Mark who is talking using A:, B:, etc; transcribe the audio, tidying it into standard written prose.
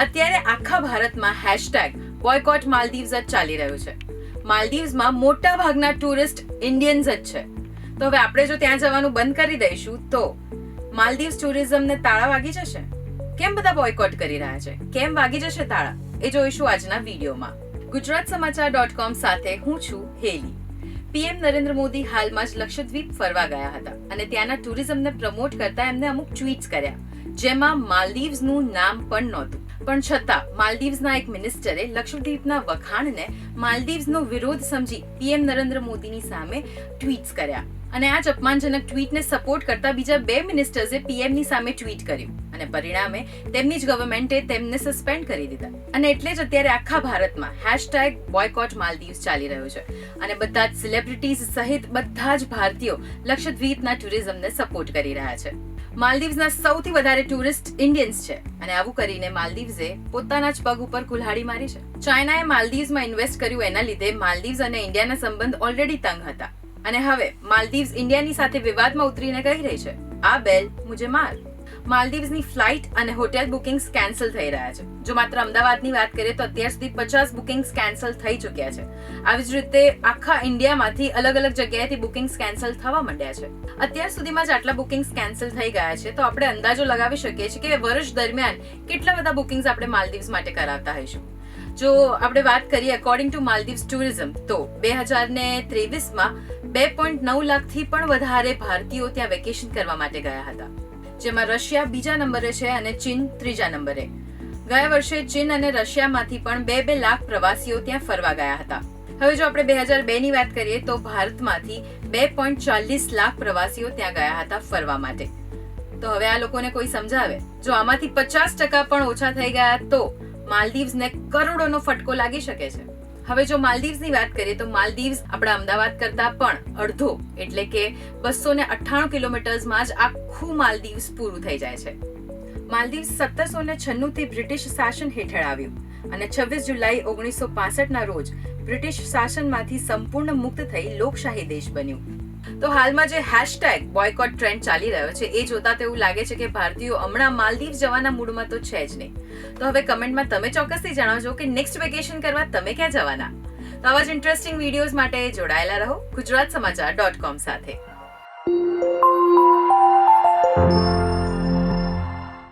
A: અત્યારે આખા ભારતમાં હેશટેગ બોયકોટ માલદીવ્સ જ ચાલી રહ્યું છે. માલદીવ્સમાં મોટા ભાગના ટુરિસ્ટ ઇન્ડિયન્સ જ છે. તો હવે આપણે જો ત્યાં જવાનું બંધ કરી દઈશું તો માલદીવ્સ ટુરિઝમને તાળા વાગી જશે. કેમ બધા બોયકોટ કરી રહ્યા છે, કેમ વાગી જશે તાળા, એ જોઈશું આજના વિડીયોમાં. ગુજરાતસમાચાર.com સાથે હું છું હેલી. પીએમ નરેન્દ્ર મોદી હાલમાં જ લક્ષદ્વીપ ફરવા ગયા હતા અને ત્યાંના ટુરિઝમને પ્રમોટ કરતા એમને અમુક ટ્વીટ્સ કર્યા જેમાં માલદીવ્સનું નામ પણ નહોતું. પણ છતાં માલદીવ્સના એક મિનિસ્ટરે લક્ષદ્વીપના વખાણને માલદીવ્સનો વિરોધ સમજી પીએમ નરેન્દ્ર મોદીની સામે ટ્વીટ્સ કર્યા અને આ જ અપમાનજનક ટ્વીટને સપોર્ટ કરતા બીજા 2 મિનિસ્ટર્સે પીએમની સામે ટ્વીટ કર્યું અને પરિણામે તેમની જ ગવર્મેન્ટે તેમને સસ્પેન્ડ કરી દીધા. અને એટલે જ અત્યારે આખા ભારતમાં હેશટેગ બોયકોટ માલદીવ્સ ચાલી રહ્યું છે અને બધા જ સેલિબ્રિટીઝ સહિત બધા જ ભારતીયો લક્ષદ્વીપના ટુરિઝમને સપોર્ટ કરી રહ્યા છે. માલદીવ્સના સૌથી વધારે ટુરિસ્ટ ઇન્ડિયન્સ છે અને આવું કરીને માલદીવ્સે પોતાના જ પગ ઉપર કુલ્હાડી મારી છે. ચાઇનાએ માલદીવ્સમાં ઇન્વેસ્ટ કર્યું એના લીધે માલદીવ્સ અને ઇન્ડિયાના સંબંધ ઓલરેડી તંગ હતા અને હવે માલદીવ્સ ઇન્ડિયાની સાથે વિવાદમાં ઉતરીને કહી રહી છે, આ બેલ મુજે માર. માલદીવ્સની ફ્લાઇટ અને હોટેલ બુકિંગ્સ કેન્સલ થઈ રહ્યા છે. જો માત્ર અમદાવાદની વાત કરીએ તો અત્યાર સુધી 50 બુકિંગ્સ કેન્સલ થઈ ચૂક્યા છે. આવી જ રીતે આખા ઇન્ડિયામાંથી અલગ અલગ જગ્યાએથી બુકિંગ્સ કેન્સલ થવા માંડ્યા છે. અત્યાર સુધીમાં જ આટલા બુકિંગ્સ કેન્સલ થઈ ગયા છે તો આપણે અંદાજો લગાવી શકીએ છીએ કે વર્ષ દરમિયાન કેટલા બધા બુકિંગ્સ આપણે માલદીવ્સ માટે કરાવતા હોઈશું. જો આપણે વાત કરીએ અકોર્ડિંગ ટુ માલદીવ્સ ટુરિઝમ તો 2023માં 2.9 લાખથી પણ વધારે ભારતીયો ત્યાં વેકેશન કરવા માટે ગયા હતા, જેમાં રશિયા બીજા નંબરે છે અને ચીન ત્રીજા નંબરે. ગયા વર્ષે ચીન અને રશિયામાંથી પણ 2 લાખ પ્રવાસીઓ ત્યાં ફરવા ગયા હતા. હવે જો આપણે 2002ની વાત કરીએ તો ભારતમાંથી 2.40 લાખ પ્રવાસીઓ ત્યાં ગયા હતા ફરવા માટે. તો હવે આ લોકોને કોઈ સમજાવે, જો આમાંથી 50% પણ ઓછા થઈ ગયા તો માલદીવ્સને કરોડોનો ફટકો લાગી શકે છે. હવે જો માલદીવ્સની વાત કરીએ તો માલદીવ્સ આપણા અમદાવાદ કરતા પણ અડધો એટલે કે 298 કિલોમીટર્સમાં જ આખું માલદીવ્સ પૂરું થઈ જાય છે. માલદીવ્સ 1796 થી બ્રિટિશ શાસન હેઠળ આવ્યું અને 26 જુલાઈ 1965ના રોજ બ્રિટિશ શાસનમાંથી સંપૂર્ણ મુક્ત થઈ લોકશાહી દેશ બન્યું. તો હાલમાં જે હેશટેગ બોયકોટ ટ્રેન્ડ ચાલી રહ્યો છે એ જોતા તો એવું લાગે છે કે ભારતીયો હમણાં માલદીવ્સ જવાના મૂડમાં તો છે જ નહીં. તો હવે કમેન્ટમાં તમે ચોક્કસથી જણાવજો કે નેક્સ્ટ વેકેશન કરવા તમે ક્યાં જવાના. તો આવા જ ઇન્ટરેસ્ટિંગ વિડીયોઝ માટે જોડાયેલા રહો ગુજરાતસમાચાર.com સાથે.